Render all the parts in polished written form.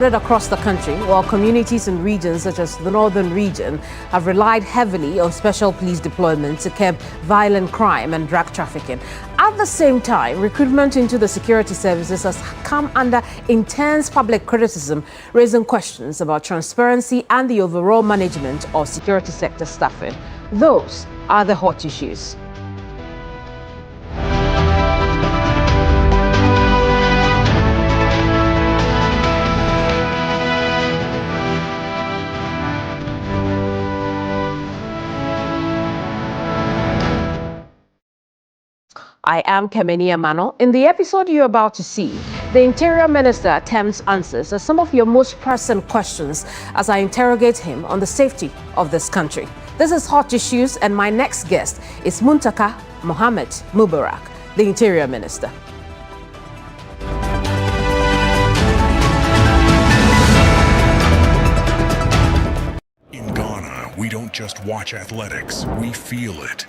Across the country, while communities in regions such as the northern region have relied heavily on special police deployment to curb violent crime and drug trafficking. At the same time, recruitment into the security services has come under intense public criticism, raising questions about transparency and the overall management of security sector staffing. Those are the hot issues. I am Kemeni Amano. In the episode you're about to see, the Interior Minister attempts answers to some of your most pressing questions as I interrogate him on the safety of this country. This is Hot Issues, and my next guest is Muntaka Mohammed Mubarak, the Interior Minister. In Ghana, we don't just watch athletics, we feel it.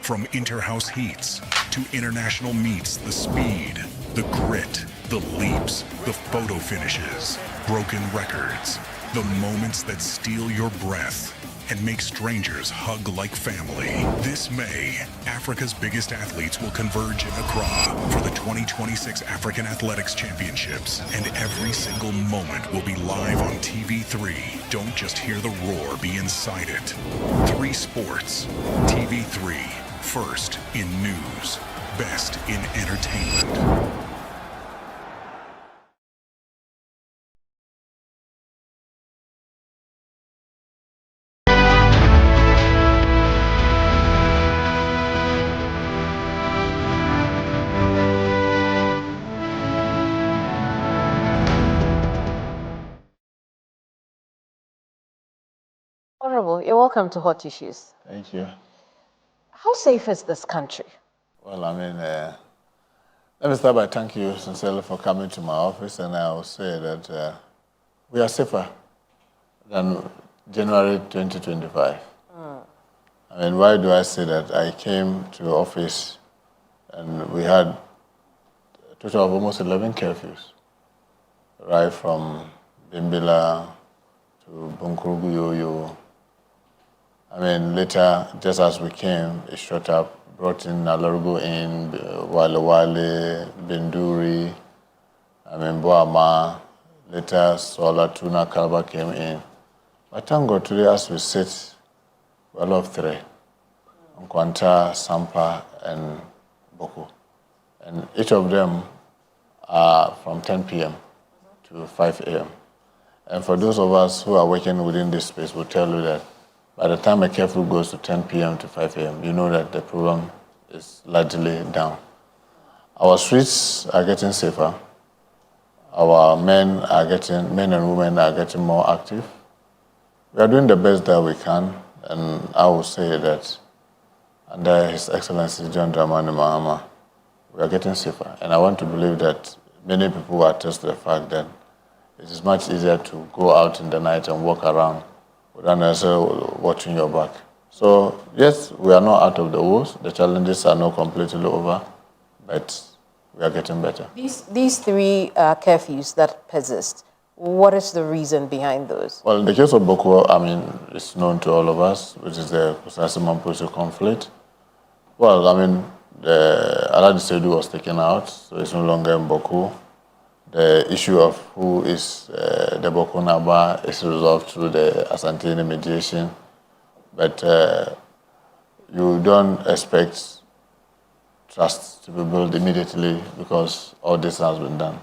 From inter-house heats to international meets, the speed, the grit, the leaps, the photo finishes, broken records, the moments that steal your breath and make strangers hug like family. This May, Africa's biggest athletes will converge in Accra for the 2026 African Athletics Championships, and every single moment will be live on TV3. Don't just hear the roar, be inside it. 3 Sports, TV3. First in news, best in entertainment. Honorable, you're welcome to Hot Issues. Thank you. How safe is this country? Well, let me start by thanking you sincerely for coming to my office, and I will say that we are safer than January 2025. Why do I say that? I came to office and we had a total of almost 11 curfews, right from Bimbila to Bunkurugu Yoyo. Later, just as we came, it shot up, brought in Nalarugo in, Wale Wale, Binduri, Boama, later Sola Tuna Kalba came in. But thank God today, as we sit, we are all of 3, Nkwanta, Sampa, and Boko. And each of them are from 10 p.m. to 5 a.m. And for those of us who are working within this space, we'll tell you that by the time a curfew goes to 10 p.m. to 5 a.m., you know that the problem is largely down. Our streets are getting safer. Our men and women are getting more active. We are doing the best that we can, and I will say that under His Excellency John Dramani Mahama, we are getting safer. And I want to believe that many people will attest to the fact that it is much easier to go out in the night and walk around without necessarily watching your back. So, yes, we are not out of the woods. The challenges are not completely over, but we are getting better. These 3 curfews that persist, what is the reason behind those? Well, in the case of Boko, it's known to all of us, which is the Kusasi-Mamposi conflict. Well, the Alhaji Seydou was taken out, so it's no longer in Boko. The issue of who is the Boko Naba is resolved through the Asantini mediation, but you don't expect trust to be built immediately because all this has been done.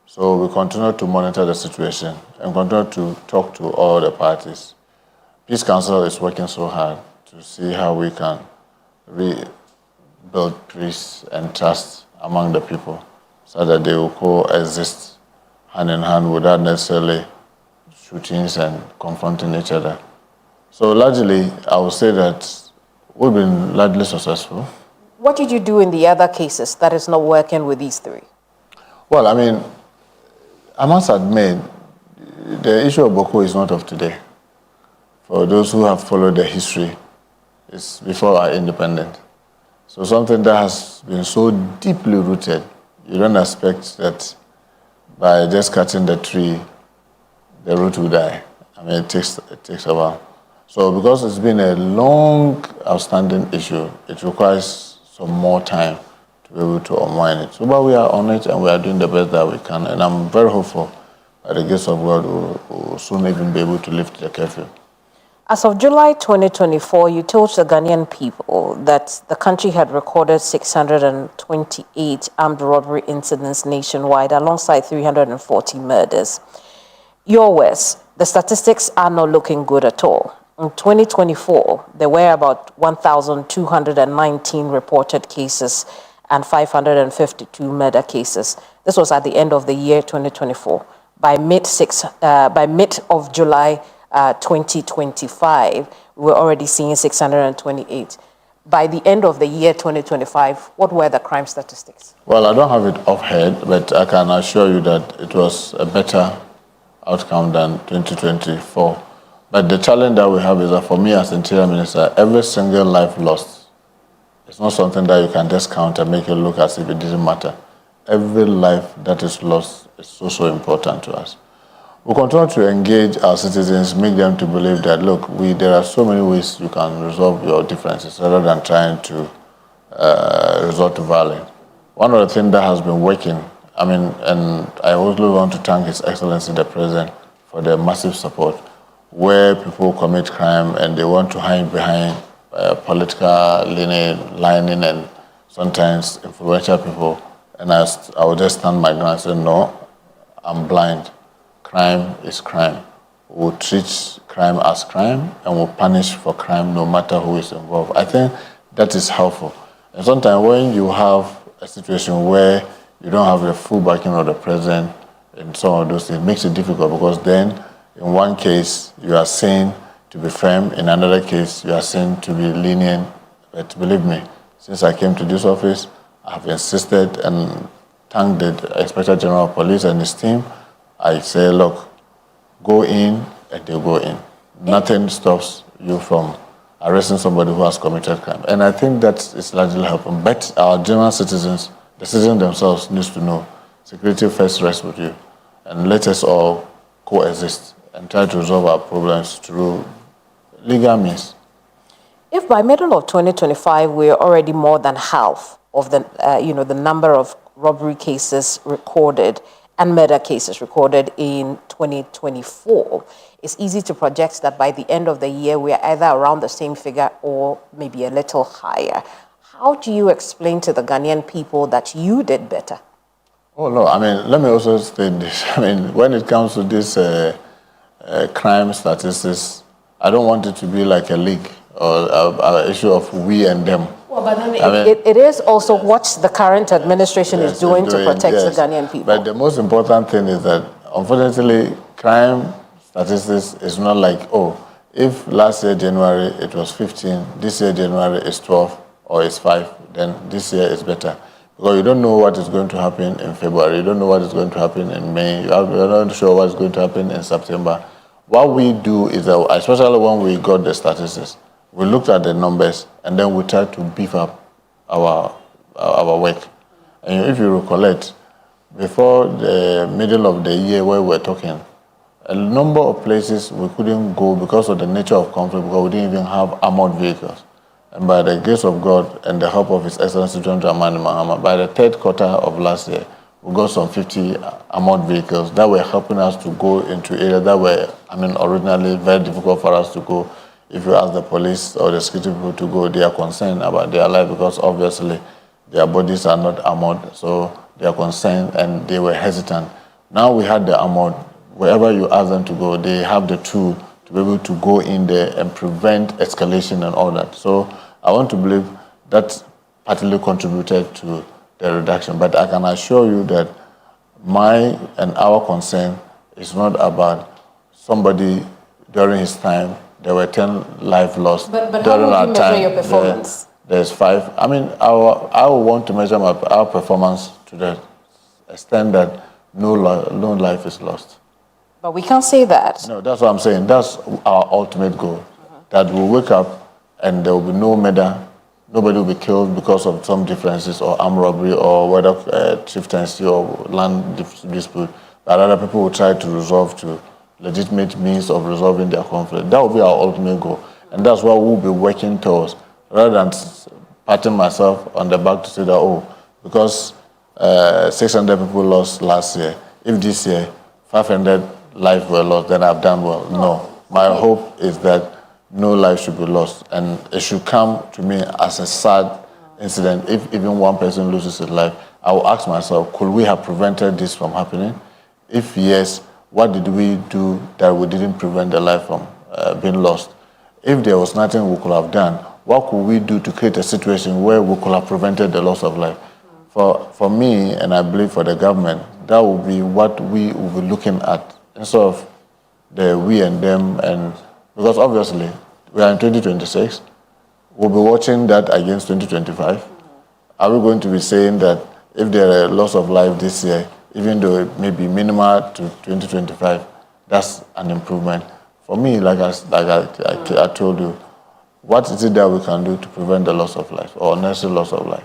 So we continue to monitor the situation and continue to talk to all the parties. Peace Council is working so hard to see how we can rebuild peace and trust among the people, so that they will coexist hand in hand without necessarily shootings and confronting each other. So largely, I would say that we've been largely successful. What did you do in the other cases that is not working with these 3? Well, I must admit, the issue of Boko is not of today. For those who have followed the history, it's before our independence. So something that has been so deeply rooted, you don't expect that by just cutting the tree, the root will die. I mean, it takes a while. So because it's been a long, outstanding issue, it requires some more time to be able to unwind it. So, but we are on it and we are doing the best that we can. And I'm very hopeful that the grace of God will soon even be able to lift the curfew. As of July 2024, you told the Ghanaian people that the country had recorded 628 armed robbery incidents nationwide, alongside 340 murders. Your words, the statistics are not looking good at all. In 2024, there were about 1,219 reported cases and 552 murder cases. This was at the end of the year 2024. By mid of July 2025, we were already seeing 628. By the end of the year 2025, what were the crime statistics? Well, I don't have it offhand, but I can assure you that it was a better outcome than 2024. But the challenge that we have is that for me as Interior Minister, every single life lost, it's not something that you can just count and make it look as if it didn't matter. Every life that is lost is so important to us. We continue to engage our citizens, make them to believe that, look, there are so many ways you can resolve your differences rather than trying to resort to violence. One of the things that has been working, and I also want to thank His Excellency the President for the massive support, where people commit crime and they want to hide behind political lining and sometimes influential people. And I will just stand my ground and say, no, I'm blind. Crime is crime. We'll treat crime as crime and we'll punish for crime no matter who is involved. I think that is helpful. And sometimes when you have a situation where you don't have the full backing of the president and some of those things, it makes it difficult because then in one case you are seen to be firm, in another case you are seen to be lenient. But believe me, since I came to this office, I have insisted and thanked the Inspector General of Police and his team. I say, look, go in and they go in. Nothing stops you from arresting somebody who has committed crime. And I think that is largely helping. But our general citizens, the citizens themselves need to know security first rests with you. And let us all coexist and try to resolve our problems through legal means. If by middle of 2025 we're already more than half of the number of robbery cases recorded and murder cases recorded in 2024, it's easy to project that by the end of the year we are either around the same figure or maybe a little higher. How do you explain to the Ghanaian people that you did better? Oh no, let me also state this. When it comes to this crime statistics, I don't want it to be like a league or an issue of we and them. Well, but then it is also what the current administration is doing to protect the Ghanaian people. But the most important thing is that, unfortunately, crime statistics is not like, if last year January it was 15, this year January is 12 or it's 5, then this year is better. Because you don't know what is going to happen in February, you don't know what is going to happen in May, you're not sure what is going to happen in September. What we do is, especially when we got the statistics, we looked at the numbers and then we tried to beef up our work. And if you recollect, before the middle of the year where we were talking, a number of places we couldn't go because of the nature of conflict, because we didn't even have armored vehicles. And by the grace of God and the help of His Excellency John Dramani Mahama, by the third quarter of last year, we got some 50 armored vehicles that were helping us to go into areas that were, originally very difficult for us to go. If you ask the police or the security people to go, they are concerned about their life because obviously their bodies are not armored, so they are concerned and they were hesitant. Now we had the armored. Wherever you ask them to go, they have the tool to be able to go in there and prevent escalation and all that. So I want to believe that partly contributed to the reduction. But I can assure you that my and our concern is not about somebody during his time. There were 10 lives lost. But during how would you measure your performance? There's 5. I want to measure our performance to the extent that no life is lost. But we can't say that. No, that's what I'm saying. That's our ultimate goal. That we'll wake up and there will be no murder. Nobody will be killed because of some differences or armed robbery or whether chieftaincy or land dispute. But other people will try to resolve to legitimate means of resolving their conflict. That will be our ultimate goal. And that's what we'll be working towards, rather than patting myself on the back to say that, oh, because 600 people lost last year, if this year 500 lives were lost, then I've done well. No. My hope is that no life should be lost. And it should come to me as a sad incident. If even one person loses his life, I will ask myself, could we have prevented this from happening? If yes, what did we do that we didn't prevent the life from being lost? If there was nothing we could have done, what could we do to create a situation where we could have prevented the loss of life? For me, and I believe for the government, that will be what we will be looking at, instead of the we and them. And because obviously we are in 2026, we'll be watching that against 2025. Are we going to be saying that if there are loss of life this year, even though it may be minimal to 2025, that's an improvement? For me, like I told you, what is it that we can do to prevent the loss of life or unnecessary loss of life?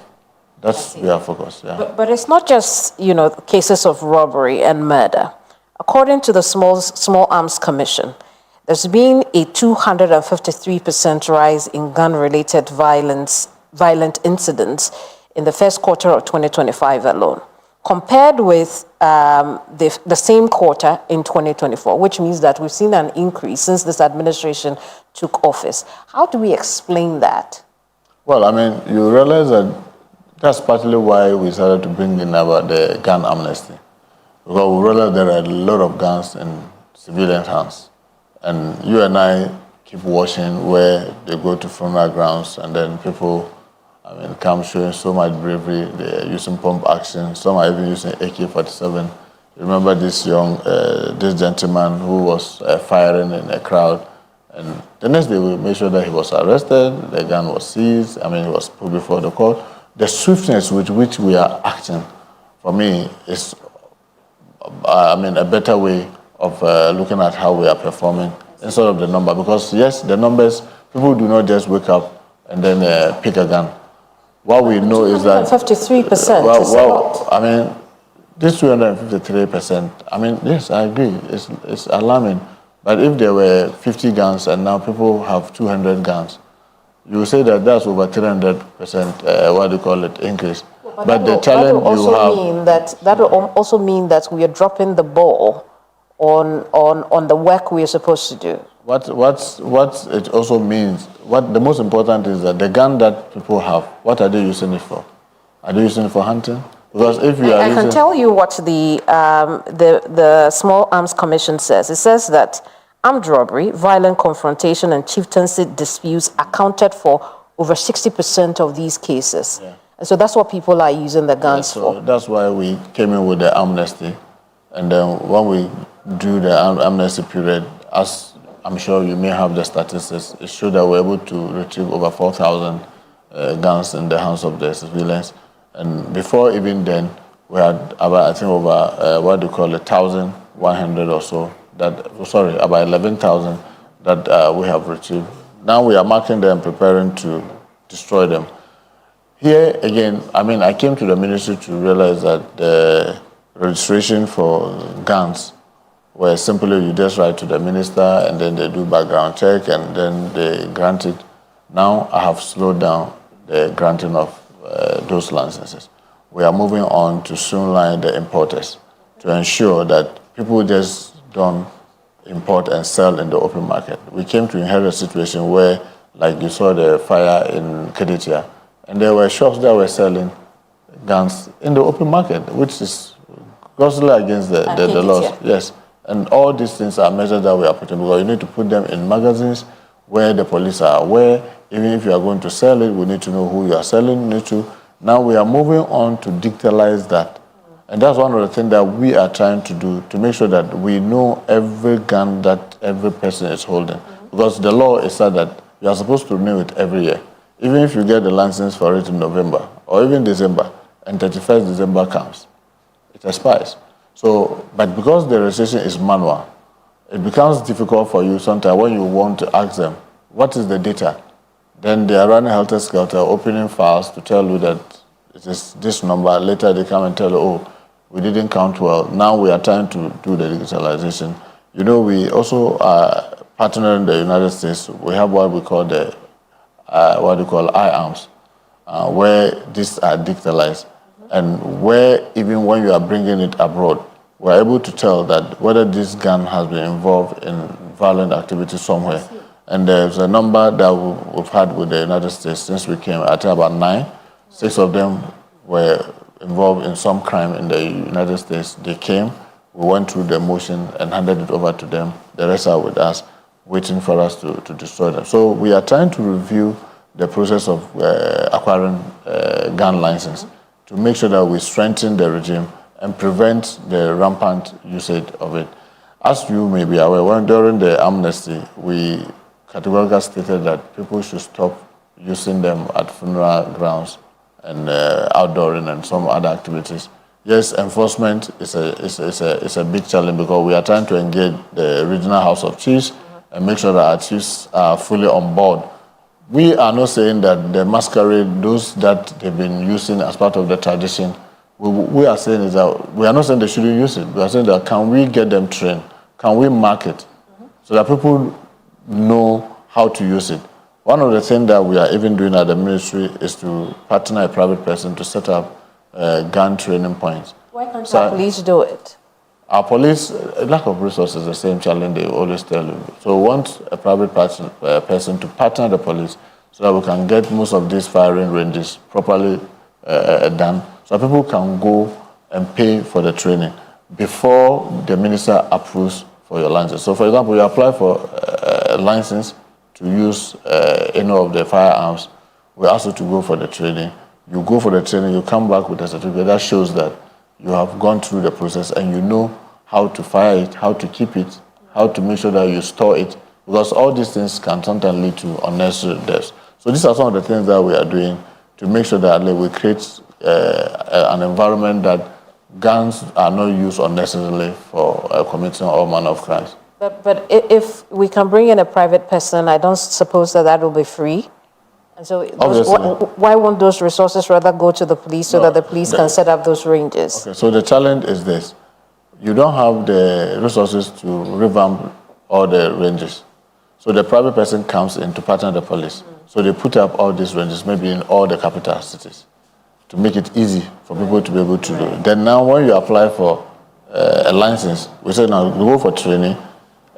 That's where we are focused. Yeah. But it's not just, cases of robbery and murder. According to the Small Arms Commission, there's been a 253% rise in gun-related violent incidents in the first quarter of 2025 alone, compared with the same quarter in 2024, which means that we've seen an increase since this administration took office. How do we explain that? Well, I mean, you realize that that's partly why we started to bring in about the gun amnesty. Because we realize there are a lot of guns in civilian hands. And you and I keep watching where they go to funeral grounds and then people, come showing so much bravery. They're using pump action. Some are even using AK-47. Remember this this gentleman who was firing in a crowd. And the next day we made sure that he was arrested. The gun was seized. He was put before the court. The swiftness with which we are acting, for me, is a better way of looking at how we are performing instead of the number. Because yes, the numbers, people do not just wake up and then pick a gun. What we know is that 53%. This 253%. Yes, I agree. It's alarming. But if there were 50 guns and now people have 200 guns, you say that that's over 300%. Increase. But the challenge that will also mean that we are dropping the ball on the work we are supposed to do. What it also means, the most important is that the gun that people have, what are they using it for? Are they using it for hunting? Because if you are I can tell you what the Small Arms Commission says. It says that armed robbery, violent confrontation, and chieftaincy disputes accounted for over 60% of these cases. Yeah. And so that's what people are using the guns for. That's why we came in with the amnesty. And then when we do the amnesty period, as I'm sure you may have the statistics, it showed that we're able to retrieve over 4,000 guns in the hands of the civilians. And before even then, we had about, 1,100 or so, about 11,000 that we have retrieved. Now we are marking them, preparing to destroy them. Here again, I came to the ministry to realize that the registration for guns where simply you just write to the minister and then they do background check and then they grant it. Now I have slowed down the granting of those licenses. We are moving on to streamline the importers to ensure that people just don't import and sell in the open market. We came to inherit a situation where, like you saw the fire in Kedetia, and there were shops that were selling guns in the open market, which is grossly against the laws. Yes. And all these things are measures that we are putting, because you need to put them in magazines where the police are aware. Even if you are going to sell it, we need to know who you are selling to. Now we are moving on to digitalize that. And that's one of the things that we are trying to do, to make sure that we know every gun that every person is holding. Because the law is said that you are supposed to renew it every year. Even if you get the license for it in November or even December, and 31st December comes, it expires. So, but because the registration is manual, it becomes difficult for you sometimes when you want to ask them, what is the data? Then they are running helter-skelter, opening files to tell you that it is this number. Later they come and tell you, oh, we didn't count well. Now we are trying to do the digitalization. You know, we also are partnering the United States. We have what we call the IARMS, where these are digitalized, and where even when you are bringing it abroad, we're able to tell that whether this gun has been involved in violent activity somewhere. And there's a number that we've had with the United States since we came, I think about 9. 6 of them were involved in some crime in the United States. They came, we went through the motion and handed it over to them. The rest are with us, waiting for us to destroy them. So we are trying to review the process of acquiring gun license to make sure that we strengthen the regime and prevent the rampant usage of it. As you may be aware, during the amnesty, we categorically stated that people should stop using them at funeral grounds and outdooring and some other activities. Yes, enforcement is a big challenge because we are trying to engage the regional House of Chiefs and make sure that our chiefs are fully on board. We are not saying that the masquerade, those that they've been using as part of the tradition, we are saying is that we are not saying they shouldn't use it. We are saying that can we get them trained? Can we mark it so that people know how to use it? One of the things that we are even doing at the ministry is to partner a private person to set up gun training points. Why can't our police do it? Our police, lack of resources is the same challenge they always tell you. So we want a private person to partner the police so that we can get most of these firing ranges properly done, so people can go and pay for the training before the minister approves for your license. So for example, you apply for a license to use any of the firearms, we ask you to go for the training. You go for the training, you come back with a certificate that shows that you have gone through the process and you know how to fire it, how to keep it, how to make sure that you store it, because all these things can sometimes lead to unnecessary deaths. So these are some of the things that we are doing to make sure that we create an environment that guns are not used unnecessarily for committing all manner of crimes. But if we can bring in a private person, I don't suppose that will be free. And so why won't those resources rather go to the police so that the police can set up those ranges? Okay, so the challenge is this. You don't have the resources to revamp all the ranges. So the private person comes in to partner the police. So they put up all these ranges, maybe in all the capital cities, to make it easy for people to be able to do it. Then now when you apply for a license, we say now you go for training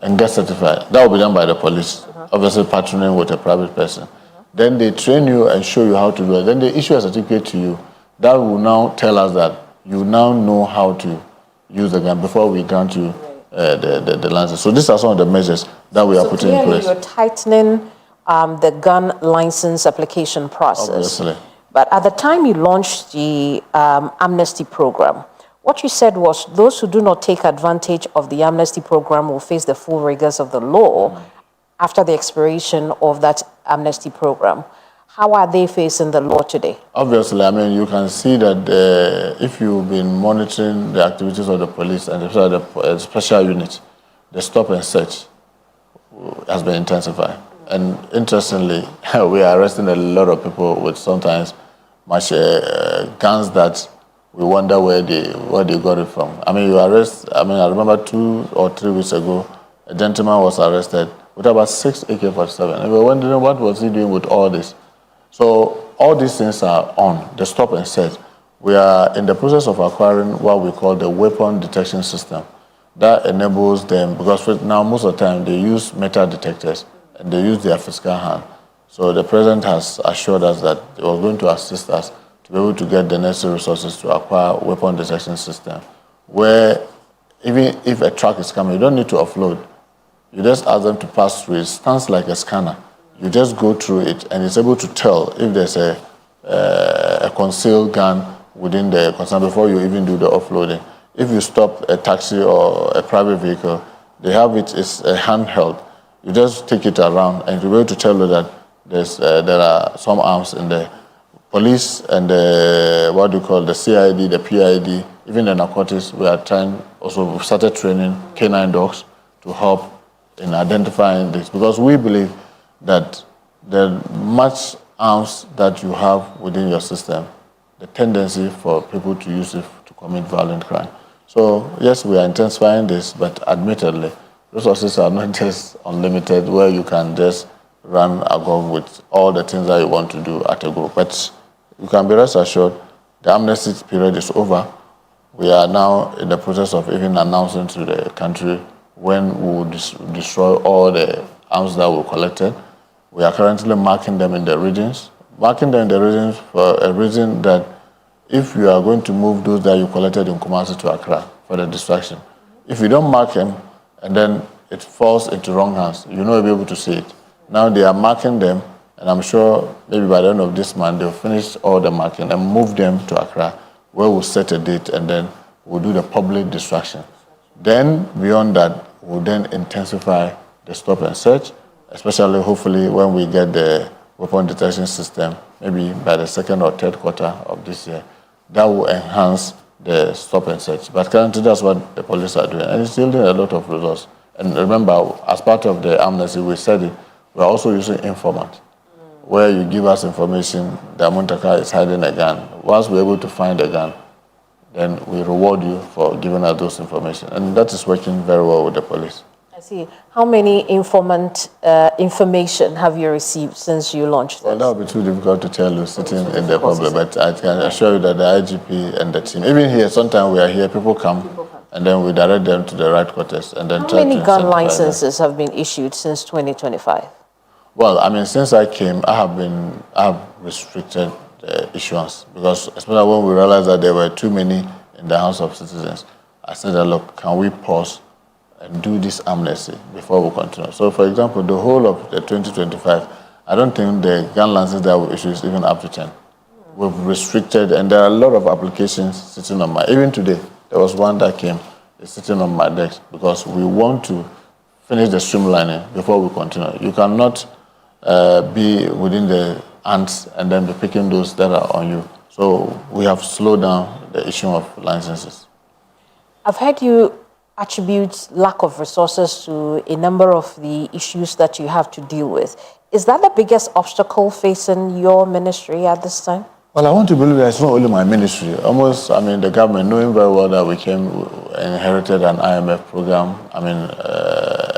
and get certified. That will be done by the police, obviously partnering with a private person. Then they train you and show you how to do it. Then they issue a certificate to you that will now tell us that you now know how to use the gun before we grant you the license. So these are some of the measures that we are putting in place. You're tightening the gun license application process. Obviously. But at the time you launched the amnesty program, what you said was those who do not take advantage of the amnesty program will face the full rigors of the law after the expiration of that amnesty program. How are they facing the law today? Obviously, I mean, you can see that if you've been monitoring the activities of the police and the special unit, the stop and search has been intensified. And interestingly, we are arresting a lot of people with sometimes much guns that we wonder where they got it from. I mean, I remember 2 or 3 weeks ago, a gentleman was arrested with about 6 AK-47. And we were wondering what was he doing with all this. So all these things are on, the stop and search. We are in the process of acquiring what we call the weapon detection system. That enables them, because now most of the time they use metal detectors and they use their physical hand. So the president has assured us that he was going to assist us to be able to get the necessary resources to acquire weapon detection system, where even if a truck is coming, you don't need to offload. You just ask them to pass through. It stands like a scanner. You just go through it, and it's able to tell if there's a concealed gun within the consignment before you even do the offloading. If you stop a taxi or a private vehicle, they have it's a handheld. You just take it around, and you'll be able to tell you that there are some arms in there. Police and the CID, the PID, even the narcotics, we've started training canine dogs to help in identifying this, because we believe that the much arms that you have within your system, the tendency for people to use it to commit violent crime. So yes, we are intensifying this, but admittedly, resources are not just unlimited, where you can just run agog with all the things that you want to do at a go. But you can be rest assured, the amnesty period is over. We are now in the process of even announcing to the country when we will destroy all the arms that were collected. We are currently marking them in the regions. Marking them in the regions for a reason that if you are going to move those that you collected in Kumasi to Accra for the distraction, if you don't mark them and then it falls into wrong hands, you'll not be able to see it. Now they are marking them, and I'm sure maybe by the end of this month they'll finish all the marking and move them to Accra, where we'll set a date and then we'll do the public distraction. Then beyond that, we'll then intensify the stop and search, especially hopefully when we get the weapon detection system, maybe by the second or third quarter of this year. That will enhance the stop and search. But currently that's what the police are doing, and it's yielding a lot of results. And remember, as part of the amnesty, we said it, we're also using informant, where you give us information that Muntaka is hiding a gun. Once we're able to find a gun, then we reward you for giving us those information. And that is working very well with the police. I see. How many informant information have you received since you launched this? Well, that would be too difficult to tell you sitting in the public, but I can assure you that the IGP and the team, even here, sometimes we are here, people come, and then we direct them to the right quarters. And then how many gun licenses have been issued since 2025? Well, I mean, since I came, I have restricted the issuance, because especially when we realized that there were too many in the House of Citizens, I said, look, can we pause and do this amnesty before we continue? So, for example, the whole of the 2025, I don't think the gun licenses that we issue is even up to 10. We've restricted, and there are a lot of applications sitting on my, even today, there was one that came, it's sitting on my desk, because we want to finish the streamlining before we continue. You cannot be within the ants and then be picking those that are on you. So we have slowed down the issue of licenses. I've heard you attribute lack of resources to a number of the issues that you have to deal with. Is that the biggest obstacle facing your ministry at this time? Well, I want to believe that it's not only my ministry. Almost, I mean, the government, knowing very well that we inherited an IMF program, I mean,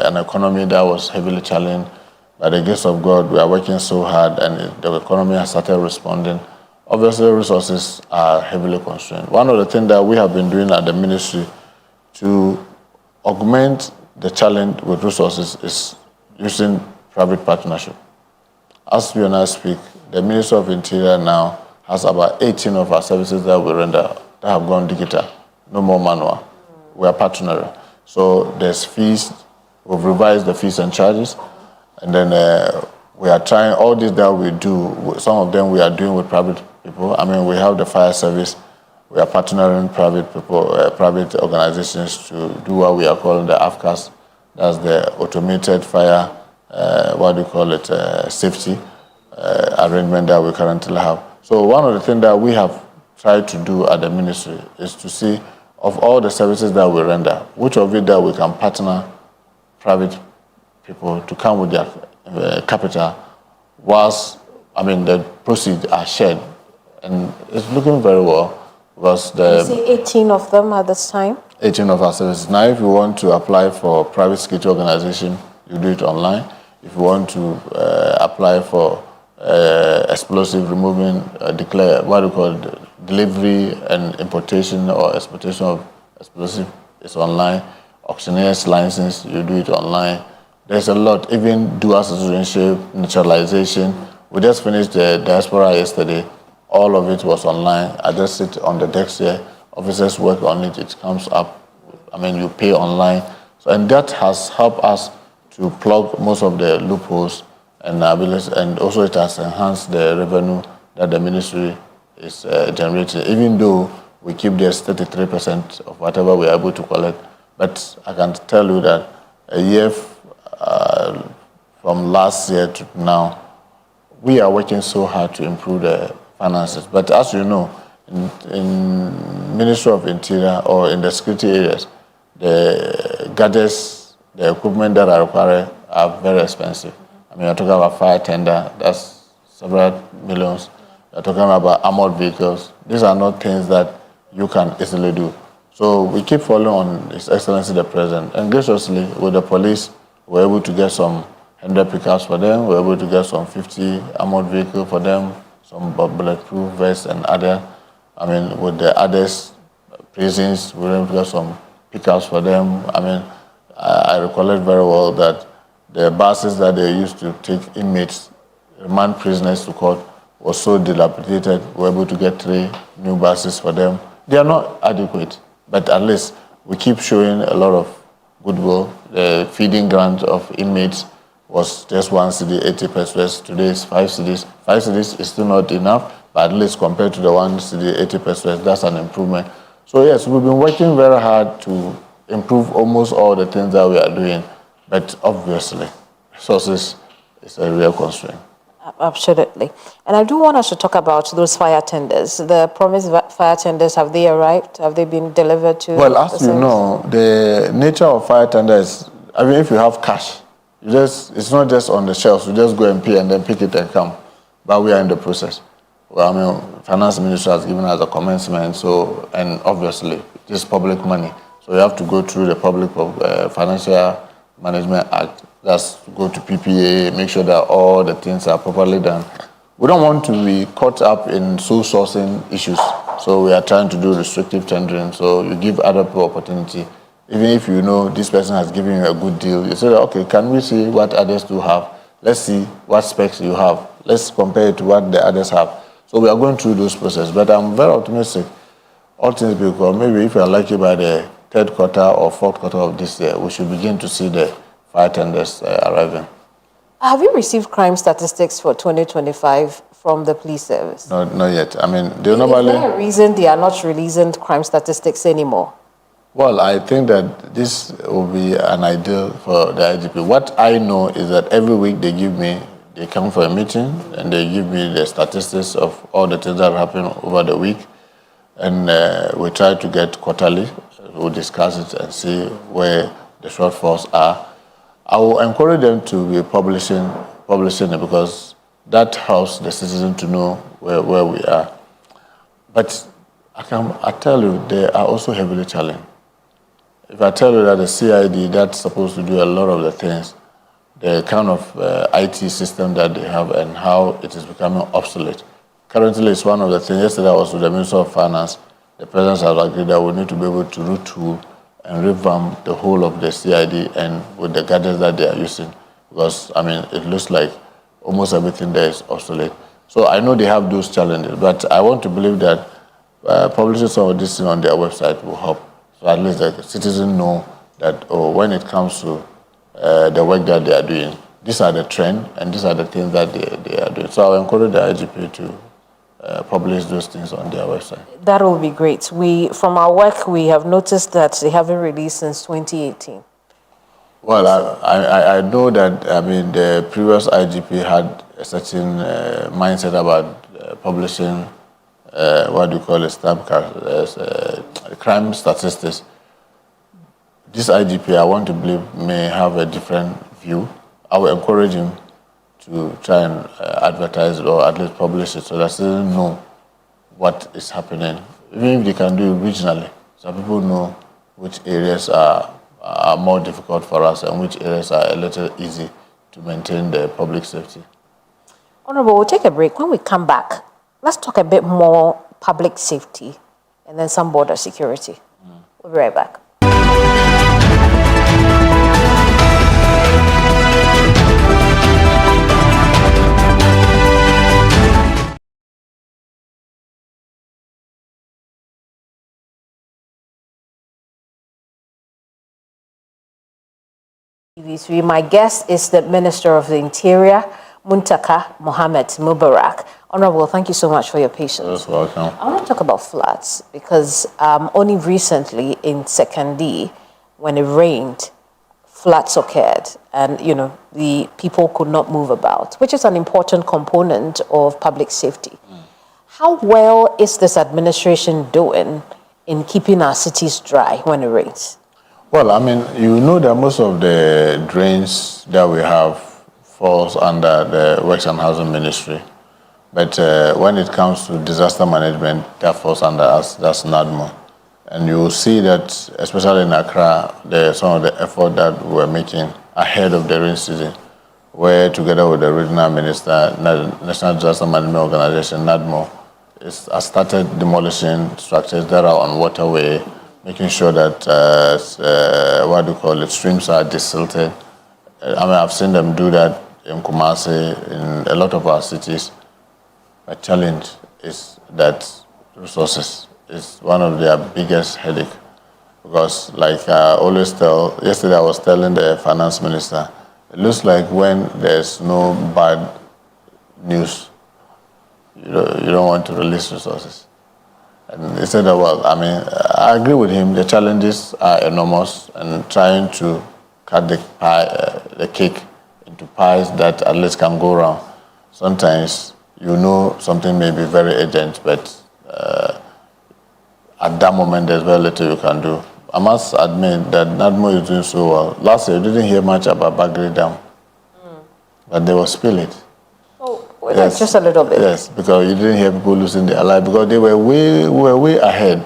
an economy that was heavily challenged. By the grace of God, we are working so hard, and the economy has started responding. Obviously, resources are heavily constrained. One of the things that we have been doing at the ministry to augment the challenge with resources is using private partnership. As we now speak, the Ministry of Interior now has about 18 of our services that we render that have gone digital, no more manual. We are partnering. So there's fees, we've revised the fees and charges, and then we are trying all this that we do. Some of them we are doing with private people. I mean, we have the fire service. We are partnering private people, private organizations to do what we are calling the AFCAS. That's the automated fire, safety arrangement that we currently have. So one of the things that we have tried to do at the ministry is to see of all the services that we render, which of it that we can partner private people to come with their capital, whilst, I mean, the proceeds are shared. And it's looking very well, because You say 18 of them at this time? 18 of our services. Now, if you want to apply for private security organization, you do it online. If you want to apply for explosive removing, delivery and importation or exportation of explosive, it's online. Auctioneer's license, you do it online. There's a lot, even dual citizenship, naturalization. We just finished the diaspora yesterday. All of it was online. I just sit on the desk here. Officers work on it. It comes up. I mean, you pay online. So, and that has helped us to plug most of the loopholes and abilities, and also it has enhanced the revenue that the ministry is generating, even though we keep just 33% of whatever we are able to collect. But I can tell you that a year from last year to now, we are working so hard to improve the finances. But as you know, in Ministry of Interior or in the security areas, the gadgets, the equipment that are required are very expensive. I mean, you're talking about fire tender, that's several millions. You're talking about armored vehicles. These are not things that you can easily do. So we keep following on His Excellency the President. And graciously, with the police, we're able to get some 100 pickups for them. We're able to get some 50 armored vehicles for them, some bulletproof vests and other. I mean, with the others, prisons, we were able to get some pickups for them. I mean, I recollect very well that the buses that they used to take inmates, remand prisoners to court, was so dilapidated. We were able to get 3 new buses for them. They are not adequate, but at least we keep showing a lot of goodwill. The feeding grant of inmates was just 1 cedi, 80 pesos. Today is 5 cedis. 5 cedis is still not enough, but at least compared to the 1 cedi, 80 pesos, that's an improvement. So yes, we've been working very hard to improve almost all the things that we are doing, but obviously, resources is a real constraint. Absolutely. And I do want us to talk about those fire tenders. The promised fire tenders, have they arrived? Have they been delivered to? Well, as you know, the nature of fire tender is, I mean, if you have cash, it's not just on the shelves. You just go and pay and then pick it and come. But we are in the process. Well, I mean, Finance Minister has given us a commencement, so, and obviously, this is public money. So you have to go through the Public Financial Management Act. That's go to PPA, make sure that all the things are properly done. We don't want to be caught up in sole sourcing issues. So we are trying to do restrictive tendering. So you give other people opportunity. Even if you know this person has given you a good deal, you say, okay, can we see what others do have? Let's see what specs you have. Let's compare it to what the others have. So we are going through those processes. But I'm very optimistic. All things being equal, maybe if you are lucky by the 3rd quarter or 4th quarter of this year, we should begin to see the fire tenders arriving. Have you received crime statistics for 2025 from the police service? No, not yet. I mean, they normally... Is there a reason they are not releasing crime statistics anymore? Well, I think that this will be an ideal for the IGP. What I know is that every week they come for a meeting and they give me the statistics of all the things that happen over the week. And we try to get quarterly. We'll discuss it and see where the shortfalls are. I will encourage them to be publishing it because that helps the citizen to know where we are. But I tell you, they are also heavily challenged. If I tell you that the CID, that's supposed to do a lot of the things, the kind of IT system that they have and how it is becoming obsolete. Currently, it's one of the things. Yesterday, I was with the Minister of Finance. The President has agreed that we need to be able to retool and revamp the whole of the CID and with the gadgets that they are using. Because, I mean, it looks like almost everything there is obsolete. So I know they have those challenges, but I want to believe that publishing some of this on their website will help. So at least the citizens know that when it comes to the work that they are doing, these are the trends and these are the things that they are doing. So I'll encourage the IGP to publish those things on their website. That will be great. From our work, we have noticed that they haven't released since 2018. Well, I know that, I mean, the previous IGP had a certain mindset about publishing, what do you call it, crime statistics. This IGP, I want to believe, may have a different view. I will encourage him to try and advertise it or at least publish it so that citizens know what is happening. Even if they can do it regionally, so people know which areas are more difficult for us and which areas are a little easy to maintain the public safety. Honorable, we'll take a break. When we come back, let's talk a bit more public safety and then some border security. We'll be right back. My guest is the Minister of the Interior, Muntaka Mohammed Mubarak. Honorable, thank you so much for your patience. You're welcome. I want to talk about floods because only recently in Sekandi, when it rained, floods occurred and, the people could not move about, which is an important component of public safety. How well is this administration doing in keeping our cities dry when it rains? Well, I mean, you know that most of the drains that we have falls under the Works and Housing Ministry. But when it comes to disaster management, that falls under us, that's NADMO. And you will see that, especially in Accra, some of the effort that we're making ahead of the rain season, where together with the regional minister, National Disaster Management Organization, NADMO, has started demolishing structures that are on waterway, making sure that, streams are desilted. I've seen them do that in Kumasi, in a lot of our cities. The challenge is that resources is one of their biggest headache. Because like I always tell, yesterday I was telling the finance minister, it looks like when there's no bad news, you don't want to release resources. And he said, I agree with him. The challenges are enormous, and trying to cut the cake into pies that at least can go around. Sometimes something may be very urgent, but at that moment there's very little you can do. I must admit that NADMO is doing so well. Last year, you didn't hear much about Bagri Dam, but they will spill it. Oh, yes. Just a little bit. Yes, because you didn't hear people losing their life because they were way ahead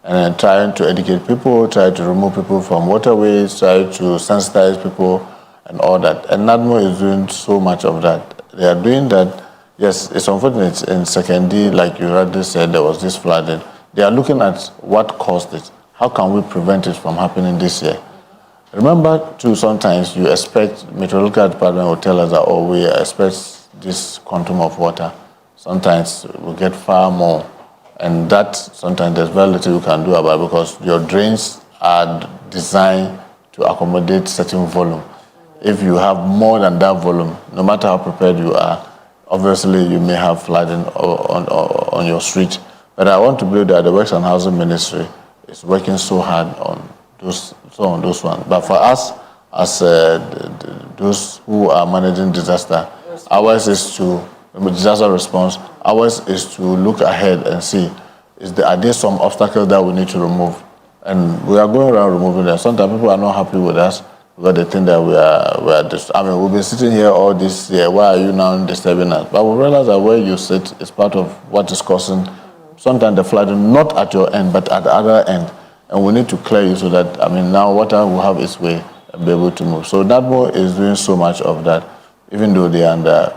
and trying to educate people, try to remove people from waterways, try to sensitize people and all that. And NADMO is doing so much of that. They are doing that. Yes, it's unfortunate. In Sekondi, like you already said, there was this flooding. They are looking at what caused it. How can we prevent it from happening this year? Remember, too, sometimes you expect, meteorological department will tell us that, we expect this quantum of water. Sometimes we get far more. And that, sometimes there's very little you can do about it because your drains are designed to accommodate certain volume. If you have more than that volume, no matter how prepared you are, obviously you may have flooding on your street. But I want to believe that the Works and Housing Ministry is working so hard on those ones. But for us, as those who are managing disaster, ours is disaster response. Ours is to look ahead and see, are there some obstacles that we need to remove? And we are going around removing them. Sometimes people are not happy with us because they think that we are we've been sitting here all this year. Why are you now disturbing us? But we realize that where you sit is part of what is causing sometimes the flooding, not at your end, but at the other end. And we need to clear you so that, now water will have its way and be able to move. So NADMO is doing so much of that, even though they are under,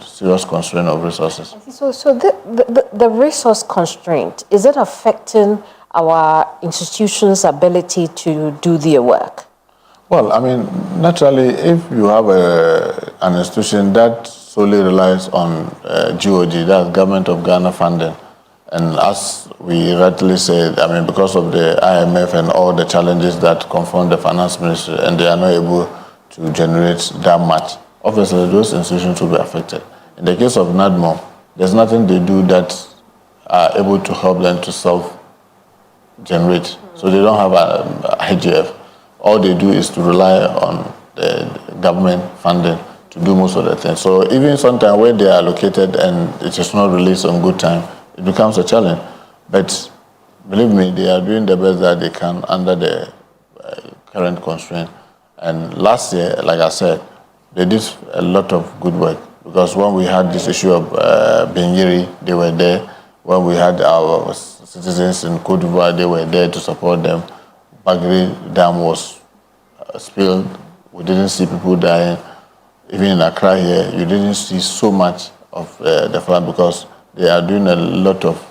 serious constraint of resources. So the resource constraint, is it affecting our institutions' ability to do their work? Well, naturally, if you have an institution that solely relies on GOG, that's Government of Ghana funding, and as we rightly said, because of the IMF and all the challenges that confront the finance ministry, and they are not able to generate that much, obviously those institutions will be affected. In the case of NADMO, there's nothing they do that are able to help them to self-generate. So they don't have a IGF. All they do is to rely on the government funding to do most of the things. So even sometimes when they are allocated and it is not released on good time, it becomes a challenge. But believe me, they are doing the best that they can under the current constraint. And last year, like I said, they did a lot of good work because when we had this issue of Benyiri, they were there. When we had our citizens in Côte d'Ivoire, they were there to support them. Bagri Dam was spilled. We didn't see people dying. Even in Accra here, you didn't see so much of the flood because they are doing a lot of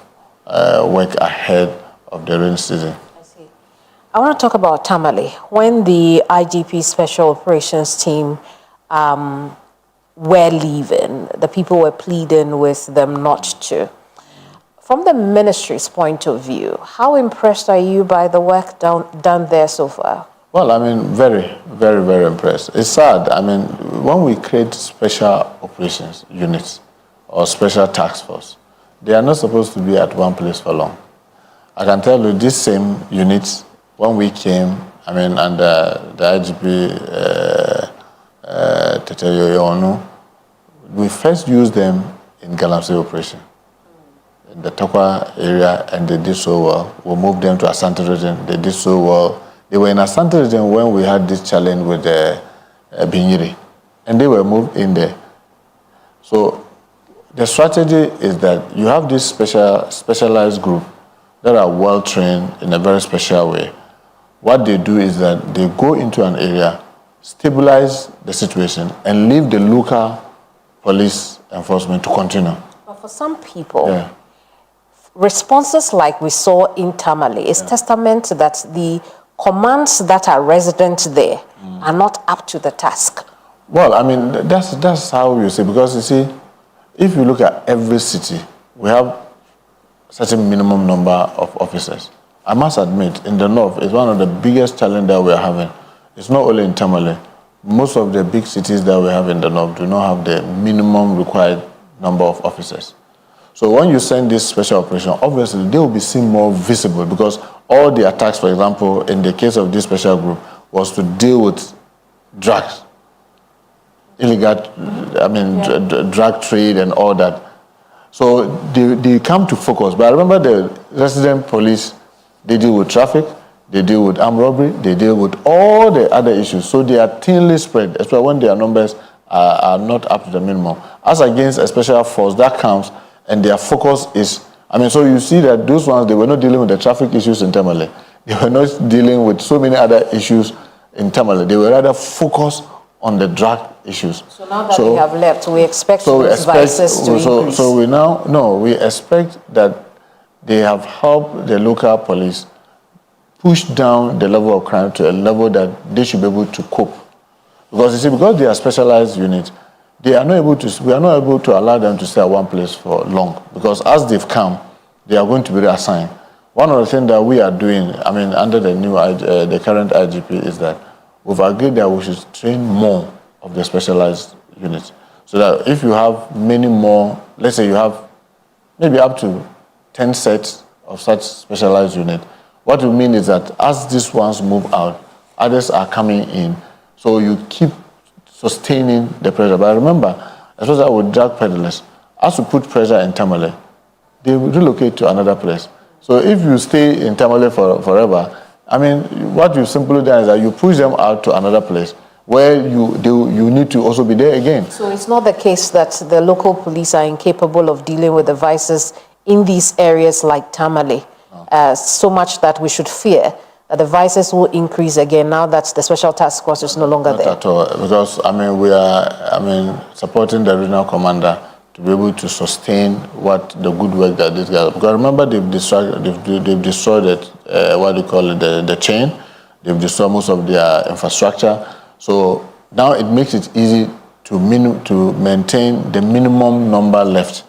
work ahead of the rain season. I see. I want to talk about Tamale. When the IGP Special Operations Team were leaving, the people were pleading with them not to. From the ministry's point of view, how impressed are you by the work done there so far? Well, very, very, very impressed. It's sad. When we create special operations units or special task force, they are not supposed to be at one place for long. I can tell you this same units, when we came, under the IGP Teteyo Yonu, we first used them in Galamsey operation, in the Tokwa area, and they did so well. We moved them to Asante region, they did so well. They were in Asante region when we had this challenge with Benyiri, and they were moved in there. So the strategy is that you have this specialized group that are well trained in a very special way. What they do is that they go into an area, stabilize the situation, and leave the local police enforcement to continue. But for some people, responses like we saw in Tamale is testament that the commands that are resident there are not up to the task. Well, I mean, that's how you see, because you see, if you look at every city, we have certain minimum number of officers. I must admit, in the north, it's one of the biggest challenges that we're having. It's not only in Tamale. Most of the big cities that we have in the north do not have the minimum required number of officers. So when you send this special operation, obviously they will be seen more visible, because all the attacks, for example, in the case of this special group, was to deal with drugs, illegal, drug trade and all that. So they come to focus. But I remember the resident police, they deal with traffic, they deal with armed robbery, they deal with all the other issues. So they are thinly spread, especially when their numbers are not up to the minimum. As against a special force that comes and their focus is, so you see that those ones, they were not dealing with the traffic issues in Tamale. They were not dealing with so many other issues in Tamale. They were rather focused on the drug issues. So now that they have left, we expect those vices to increase. So we expect that they have helped the local police push down the level of crime to a level that they should be able to cope. Because you see, because they are specialized units, we are not able to allow them to stay at one place for long. Because as they've come, they are going to be reassigned. One of the things that we are doing, under the current IGP, is that we've agreed that we should train more of the specialized units. So that if you have many more, let's say you have maybe up to 10 sets of such specialized units, what we mean is that as these ones move out, others are coming in. So you keep sustaining the pressure. But remember, especially with drug peddlers, as you put pressure in Tamale, they will relocate to another place. So if you stay in Tamale forever, what you simply do is that you push them out to another place where you need to also be there again. So it's not the case that the local police are incapable of dealing with the vices in these areas like Tamale, so much that we should fear that the vices will increase again now that the special task force is no longer there. Not at all, because we are supporting the regional commander to be able to sustain the good work that these guys. Because remember, they've destroyed it, the chain. They've destroyed most of their infrastructure. So now it makes it easy to maintain the minimum number left,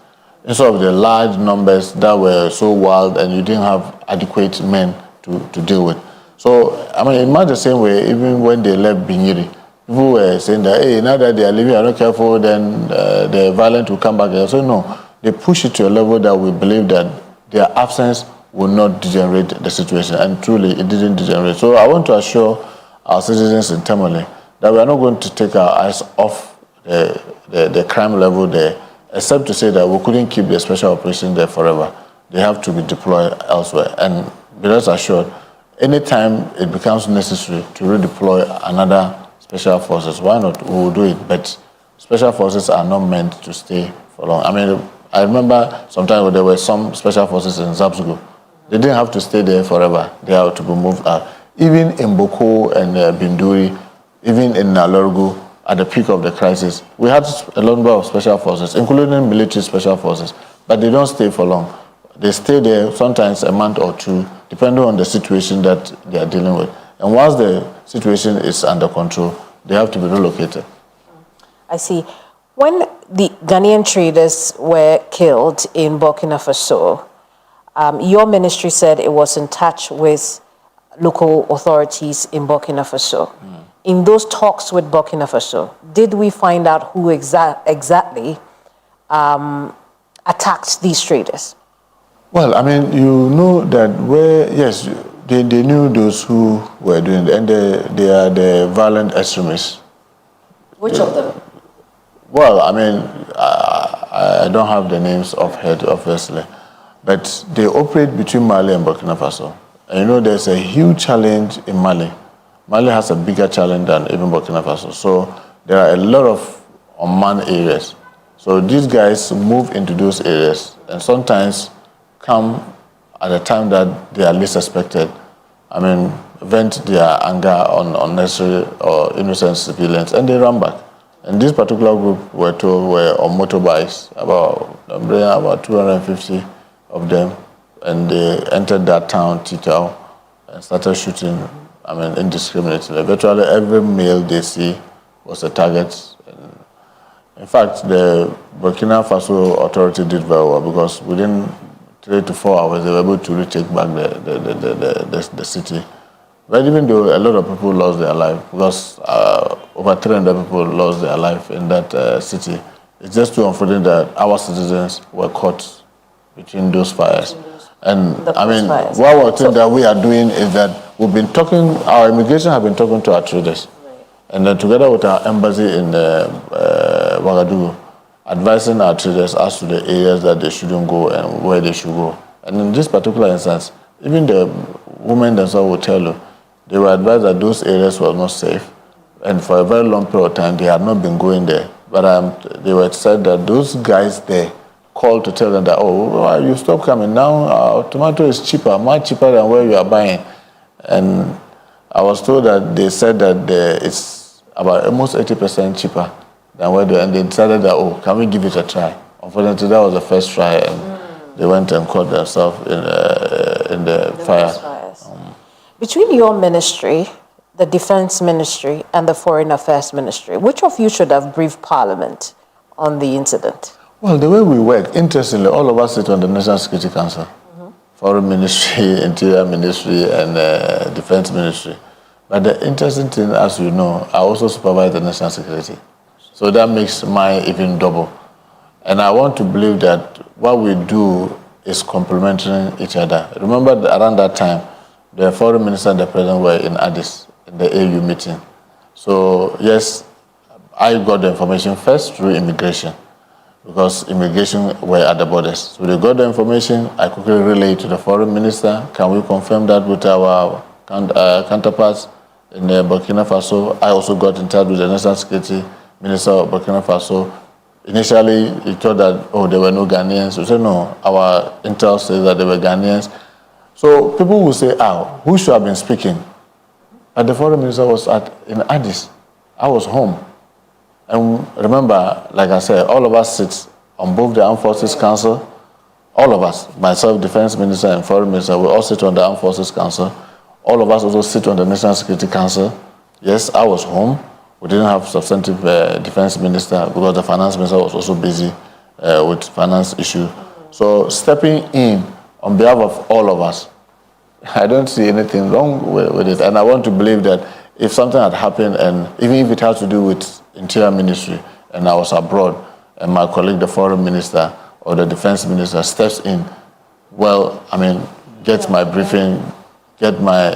instead of the large numbers that were so wild and you didn't have adequate men to deal with. So, in much the same way, even when they left Binyiri, people were saying that, hey, now that they are leaving, are not careful, then the violence will come back. So no, they push it to a level that we believe that their absence will not degenerate the situation. And truly, it didn't degenerate. So I want to assure our citizens in Tamale that we are not going to take our eyes off the crime level there, except to say that we couldn't keep the special operation there forever. They have to be deployed elsewhere. And be rest assured, anytime it becomes necessary to redeploy another special forces, why not? We will do it. But special forces are not meant to stay for long. I remember sometimes there were some special forces in Zabzugu. They didn't have to stay there forever. They had to be moved out. Even in Boko and Binduri, even in Nalorgu, at the peak of the crisis, we had a number of special forces, including military special forces, but they don't stay for long. They stay there sometimes a month or two, depending on the situation that they are dealing with. And once the situation is under control, they have to be relocated. I see. When the Ghanaian traders were killed in Burkina Faso, your ministry said it was in touch with local authorities in Burkina Faso. In those talks with Burkina Faso, did we find out who exactly attacked these traders? Well, you know that yes, they knew those who were doing it, and they are the violent extremists. Which of them? Well, I don't have the names of head, obviously, but they operate between Mali and Burkina Faso. And there's a huge challenge in Mali. Mali has a bigger challenge than even Burkina Faso. So there are a lot of unmanned areas. So these guys move into those areas and sometimes come at the time that they are least expected, vent their anger on unnecessary or innocent civilians, and they run back. And this particular group were on motorbikes, about 250 of them, and they entered that town, Titao, and started shooting, indiscriminately. Virtually every male they see was a target. And in fact, the Burkina Faso authority did very well because within 3 to 4 hours they were able to retake back the city. But even though a lot of people lost their life, because over 300 people lost their life in that city, it's just too unfortunate that our citizens were caught between those fires. And one thing that we are doing is that we've been talking, our immigration have been talking to our traders. Right. And then together with our embassy in Ouagadougou, advising our traders as to the areas that they shouldn't go and where they should go. And in this particular instance, even the women themselves will tell you, they were advised that those areas were not safe. And for a very long period of time, they had not been going there. But they were said that those guys there called to tell them that, oh, you stop coming now, tomato is cheaper, much cheaper than where you are buying. And I was told that they said that it's about almost 80% cheaper than where they, and they decided that, oh, can we give it a try? Unfortunately, that was the first try, and they went and caught themselves in the fire. Between your ministry, the Defense Ministry, and the Foreign Affairs Ministry, which of you should have briefed Parliament on the incident? Well, the way we work, interestingly, all of us sit on the National Security Council, Foreign Ministry, Interior Ministry, and Defense Ministry. But the interesting thing, as you know, I also supervise the national security. So that makes mine even double. And I want to believe that what we do is complementing each other. Remember, around that time, the Foreign Minister and the President were in Addis, in the AU meeting. So, yes, I got the information first through immigration, because immigration were at the borders. So they got the information, I quickly relayed to the Foreign Minister. Can we confirm that with our counterparts in Burkina Faso? I also got in touch with the National Security Minister of Burkina Faso. Initially, he thought that, oh, there were no Ghanaians. We said, no, our intel says that there were Ghanaians. So people will say, who should have been speaking? And the Foreign Minister was in Addis. I was home. And remember, like I said, all of us sit on both the Armed Forces Council. All of us, myself, Defense Minister and Foreign Minister, we all sit on the Armed Forces Council. All of us also sit on the National Security Council. Yes, I was home. We didn't have substantive Defense Minister because the Finance Minister was also busy with finance issue. So stepping in on behalf of all of us, I don't see anything wrong with it. And I want to believe that if something had happened, and even if it has to do with Interior Ministry, and I was abroad, and my colleague, the Foreign Minister or the Defense Minister, steps in, gets my briefing, get my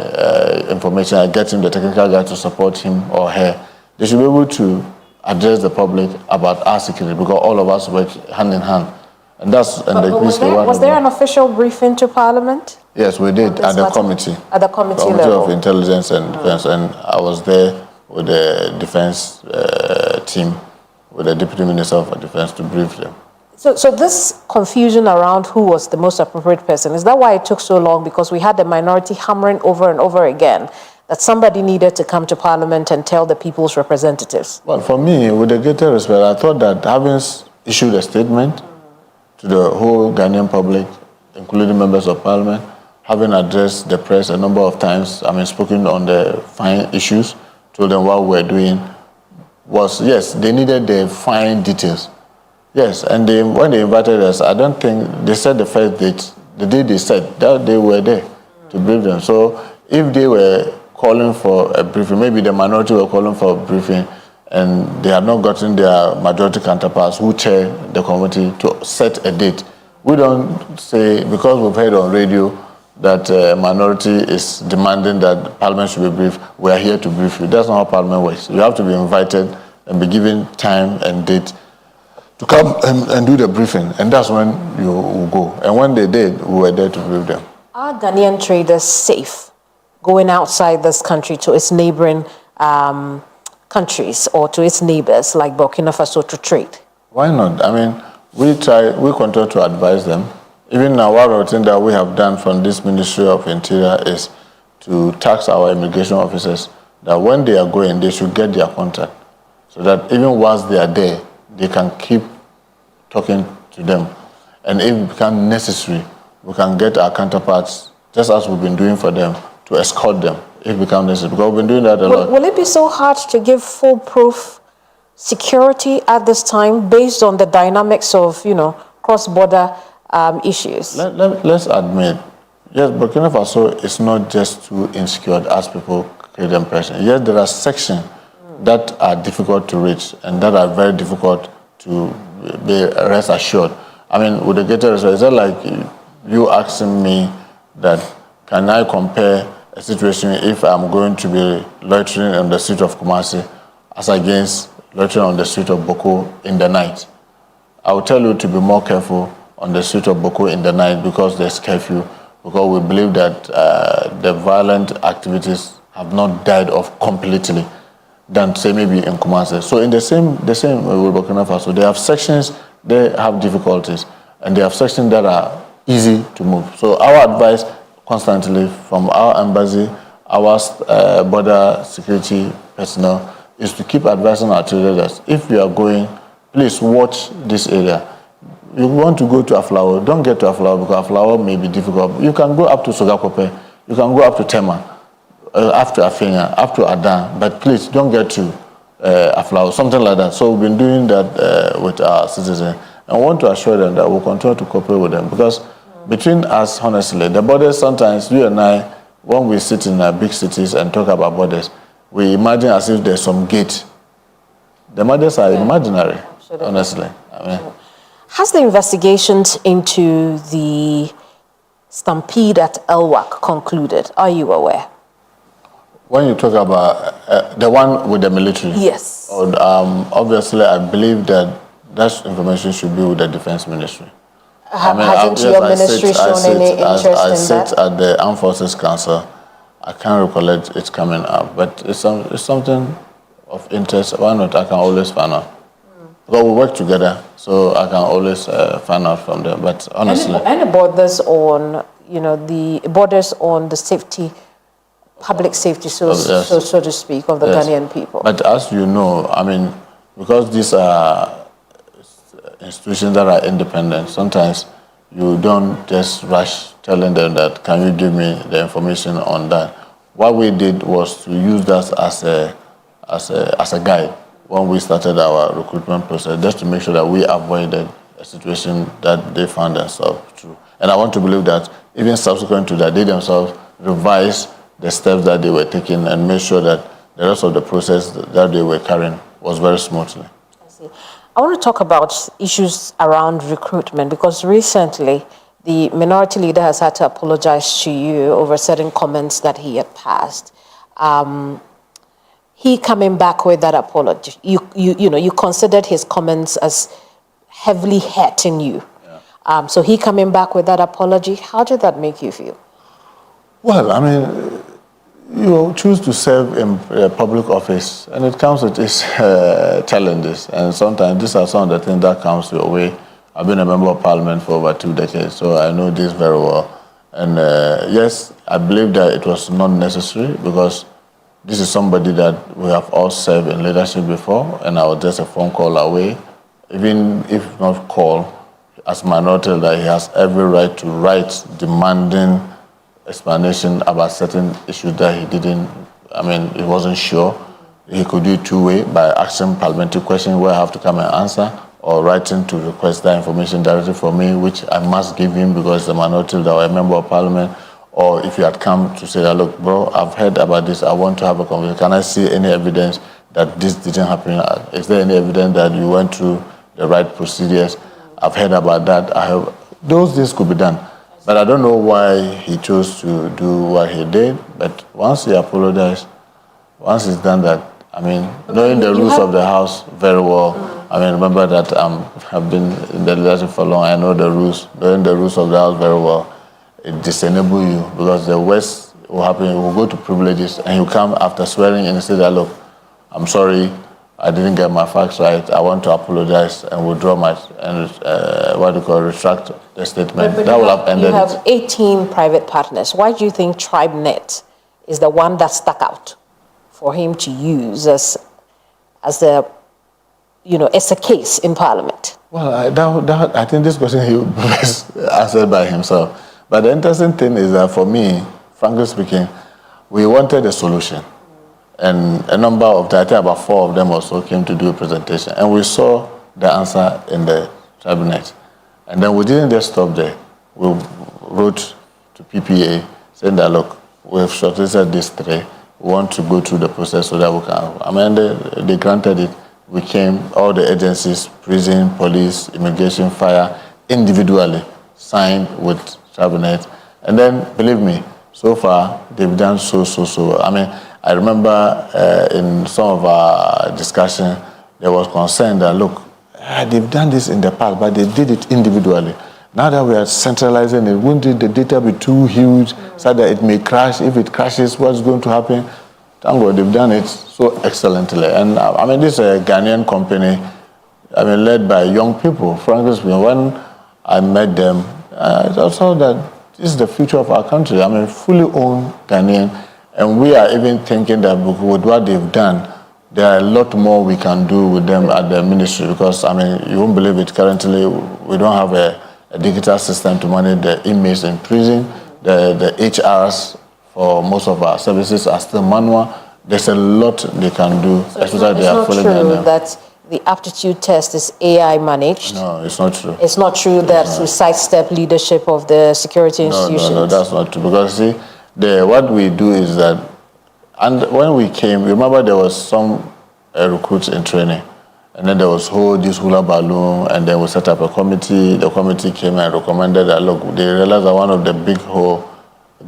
information, I get him the technical guy to support him or her, they should be able to address the public about our security, because all of us work hand in hand. And was there an official briefing to Parliament? Yes, we did at the committee. At the committee level? Of Intelligence and Defense. And I was there with the defense team, with the Deputy Minister of Defense to brief them. So this confusion around who was the most appropriate person, is that why it took so long? Because we had the minority hammering over and over again that somebody needed to come to Parliament and tell the people's representatives? Well, for me, with the greater respect, I thought that having issued a statement to the whole Ghanaian public, including members of Parliament, having addressed the press a number of times, spoken on the fine issues, told them what we're doing, was, yes, they needed the fine details. Yes, and when they invited us, I don't think, they said the first date, the day they said, that they were there to brief them. So if they were calling for a briefing, maybe the minority were calling for a briefing, and they had not gotten their majority counterparts who chair the committee to set a date. We don't say, because we've heard on radio that minority is demanding that Parliament should be briefed, we are here to brief you. That's not how Parliament works. You have to be invited and be given time and date to come and do the briefing, and that's when you will go. And when they did, we were there to brief them. Are Ghanaian traders safe going outside this country to its neighboring countries or to its neighbors like Burkina Faso to trade? Why not? We continue to advise them. Even now, one thing that we have done from this Ministry of Interior is to task our immigration officers that when they are going, they should get their contact, so that even whilst they are there, they can keep talking to them. And if it becomes necessary, we can get our counterparts, just as we've been doing for them, to escort them if it becomes necessary. Because we've been doing that a lot. Will it be so hard to give foolproof security at this time based on the dynamics of, cross-border issues? Let's admit, yes, Burkina Faso is not just too insecure as people create the impression. Yes, there are sections that are difficult to reach and that are very difficult to be rest assured. I mean, with the greater respect, is that like you asking me that can I compare a situation if I'm going to be loitering on the street of Kumasi as against loitering on the street of Boko in the night? I will tell you to be more careful on the street of Boko in the night because there's curfew, because we believe that the violent activities have not died off completely than say maybe in Kumasi. So in the same with Burkina Faso, they have sections, they have difficulties, and they have sections that are easy to move. So our advice constantly from our embassy, our border security personnel, is to keep advising our traders, if you are going, please watch this area. You want to go to Aflao, don't get to Aflao because Aflao may be difficult. You can go up to Sogakope, you can go up to Tema, after Afenya, up to Adan, but please don't get to Aflao, something like that. So we've been doing that with our citizens. And I want to assure them that we'll continue to cooperate with them because between us, honestly, the borders, sometimes you and I, when we sit in big cities and talk about borders, we imagine as if there's some gate. The borders are imaginary, honestly. I mean, has the investigations into the stampede at Elwak concluded? Are you aware? When you talk about the one with the military? Yes. Obviously, I believe that information should be with the Defense Ministry. Hasn't your ministry shown any interest in that? I sit at the Armed Forces Council. I can't recollect it coming up, but it's something of interest. Why not? I can always find out. Because we work together, so I can always find out from them. But honestly, any borders on, the borders on the safety, public safety, so to speak, of the Ghanaian people. But as you know, I mean, because these are institutions that are independent, sometimes you don't just rush telling them that, can you give me the information on that? What we did was to use that as a guide when we started our recruitment process, just to make sure that we avoided a situation that they found themselves through. And I want to believe that even subsequent to that, they themselves revised the steps that they were taking and made sure that the rest of the process that they were carrying was very smoothly. I see. I want to talk about issues around recruitment because recently the minority leader has had to apologize to you over certain comments that he had passed. He coming back with that apology. You considered his comments as heavily hurting you. Yeah. So he coming back with that apology. How did that make you feel? Well, I mean, you choose to serve in a public office, and it comes with its challenges. And sometimes these are some of the things that comes your way. I've been a member of parliament for over 2 decades, so I know this very well. And yes, I believe that it was not necessary because this is somebody that we have all served in leadership before, and I was just a phone call away. Even if not call, as minority leader, he has every right to write demanding explanation about certain issues that he wasn't sure. He could do it 2 ways, by asking parliamentary questions where I have to come and answer, or writing to request that information directly from me, which I must give him because the minority leader or a member of parliament. Or if you had come to say that, look, bro, I've heard about this, I want to have a conversation. Can I see any evidence that this didn't happen? Is there any evidence that you went through the right procedures? I've heard about that. Those things could be done. But I don't know why he chose to do what he did. But once he apologized, once he's done that, knowing the rules of the house very well, remember that I've been in the leadership for long, I know the rules. Knowing the rules of the house very well, it disenable you because the worst will happen, you will go to privileges and you come after swearing and say that, look, I'm sorry, I didn't get my facts right. I want to apologize and withdraw my retract the statement. But that will have ended. You have 18 private partners. Why do you think TribeNet is the one that stuck out for him to use as a case in Parliament? Well, I think this question he was answered by himself. But the interesting thing is that for me, frankly speaking, we wanted a solution. And a number of them, I think about 4 of them also came to do a presentation. And we saw the answer in the TribeNet. And then we didn't just stop there. We wrote to PPA saying that, look, we've shortlisted these 3. We want to go through the process so that we can. I mean, they granted it. We came, all the agencies, prison, police, immigration, fire, individually signed with TribeNet. And then, believe me, so far, they've done so. I mean, I remember in some of our discussion, there was concern that, look, they've done this in the past, but they did it individually. Now that we are centralizing it, wouldn't the data be too huge so that it may crash? If it crashes, what's going to happen? Thank God they've done it so excellently. And I mean, this is a Ghanaian company, I mean, led by young people. Frankly speaking, when I met them, I saw that this is the future of our country. I mean, fully owned Ghanaian. And we are even thinking that with what they've done, there are a lot more we can do with them at the ministry because, I mean, you won't believe it, currently we don't have a digital system to manage the inmates in prison. The HRs for most of our services are still manual. There's a lot they can do, so especially they are fully true that the aptitude test is AI managed? No, it's not true. It's not true that we sidestep leadership of the security institutions? No, that's not true because, see, what we do is that, and when we came, remember there was some recruits in training, and then there was this hula balloon, and then we set up a committee. The committee came and recommended that, look, they realized that one of the big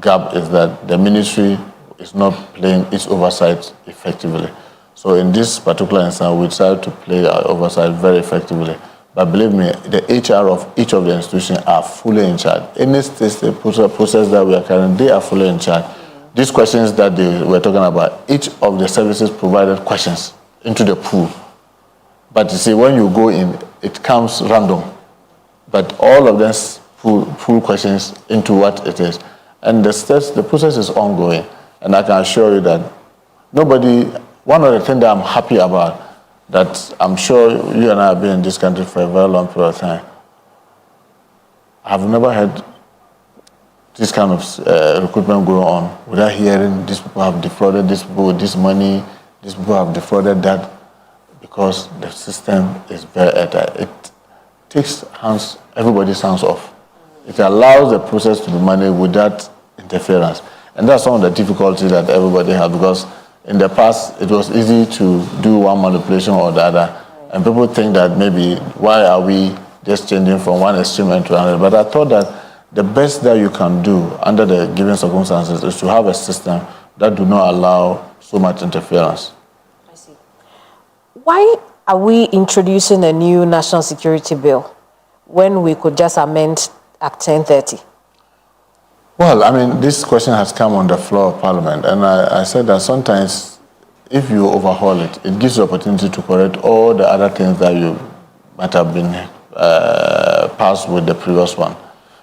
gap is that the ministry is not playing its oversight effectively. So in this particular instance, we tried to play our oversight very effectively. But believe me, the HR of each of the institutions are fully in charge. Any state process that we are carrying, they are fully in charge. These questions that they were talking about, each of the services provided questions into the pool. But you see, when you go in, it comes random. But all of them pull questions into what it is. And the process is ongoing. And I can assure you that one of the things that I'm happy about, that I'm sure you and I have been in this country for a very long period of time, I've never had this kind of recruitment going on without hearing these people have defrauded these people with this money, these people have defrauded that, because the system is very airtight. It takes everybody's hands off. It allows the process to be managed without interference. And that's some of the difficulties that everybody has, because in the past, it was easy to do one manipulation or the other. And people think that maybe, why are we just changing from one extreme to another? But I thought that the best that you can do under the given circumstances is to have a system that do not allow so much interference. I see. Why are we introducing a new national security bill when we could just amend Act 1030? Well, I mean, this question has come on the floor of Parliament, and I said that sometimes if you overhaul it, it gives you opportunity to correct all the other things that you might have been passed with the previous one.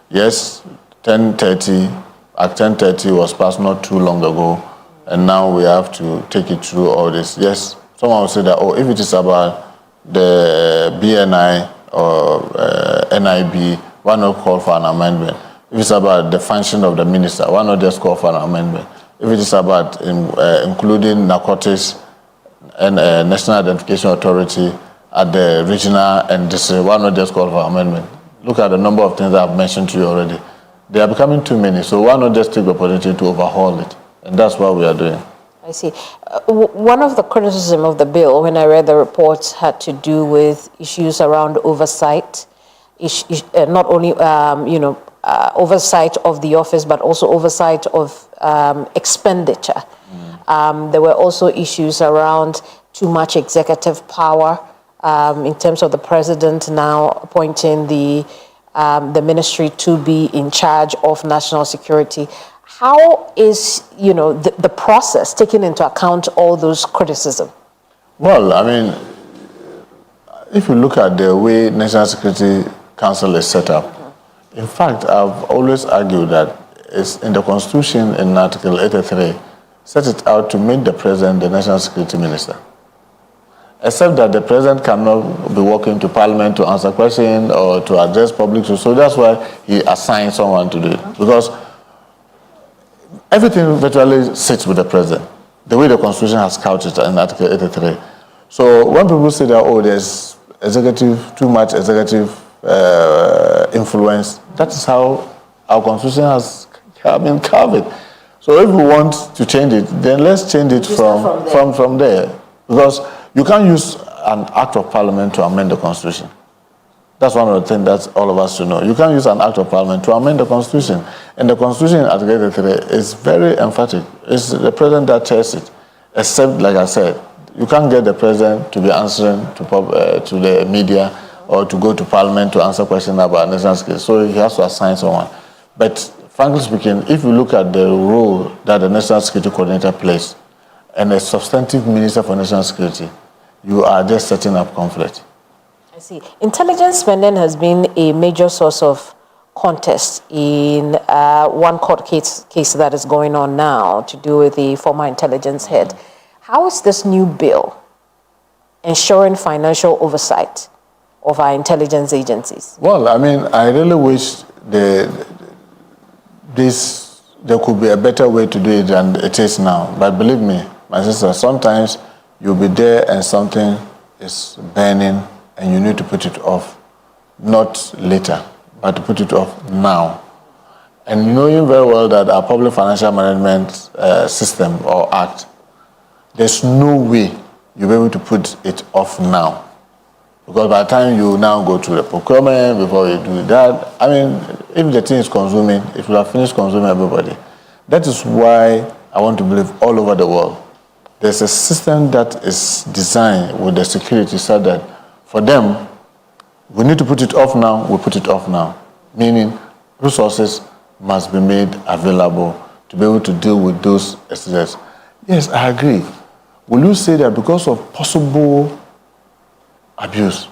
Yes, Act 1030 was passed not too long ago, and now we have to take it through all this. Yes, someone will say that, if it is about the BNI or NIB, why not call for an amendment? If it's about the function of the minister, why not just call for an amendment? If it is about including narcotics and National Identification Authority at the regional and district, why not just call for an amendment? Look at the number of things that I've mentioned to you already. They are becoming too many, so why not just take the opportunity to overhaul it? And that's what we are doing. I see. One of the criticism of the bill, when I read the reports, had to do with issues around oversight, not only, oversight of the office, but also oversight of expenditure. There were also issues around too much executive power in terms of the president now appointing the ministry to be in charge of national security. How is, the process taking into account all those criticism? Well, I mean, if you look at the way National Security Council is set up, in fact, I've always argued that it's in the Constitution in Article 83, set it out to make the President the National Security Minister. Except that the President cannot be walking to Parliament to answer questions or to address public. So that's why he assigned someone to do it. Because everything virtually sits with the President, the way the Constitution has couched it in Article 83. So when people say that, oh, there's too much executive influence, that is how our Constitution has been carved. So if we want to change it, then let's change it from there. Because you can't use an act of Parliament to amend the Constitution. That's one of the things that all of us should know. You can't use an act of Parliament to amend the Constitution. And the Constitution, Article 83, is very emphatic. It's the President that chairs it. Except, like I said, you can't get the President to be answering to the media or to go to Parliament to answer questions about national security. So he has to assign someone. But frankly speaking, if you look at the role that the National Security Coordinator plays and a substantive Minister for National Security, you are just setting up conflict. I see. Intelligence spending has been a major source of contest in one court case that is going on now to do with the former intelligence head. How is this new bill ensuring financial oversight of our intelligence agencies? Well, I mean, I really wish there could be a better way to do it than it is now. But believe me, my sister, sometimes you'll be there and something is burning and you need to put it off, not later, but to put it off now. And knowing very well that our public financial management system or act, there's no way you'll be able to put it off now. Because by the time you now go to the procurement, before you do that, I mean, if the thing is consuming, it will have finished consuming everybody. That is why I want to believe all over the world, there's a system that is designed with the security so that for them, we need to put it off now, we put it off now. Meaning, resources must be made available to be able to deal with those excesses. Yes, I agree. Will you say that because of possible abuse,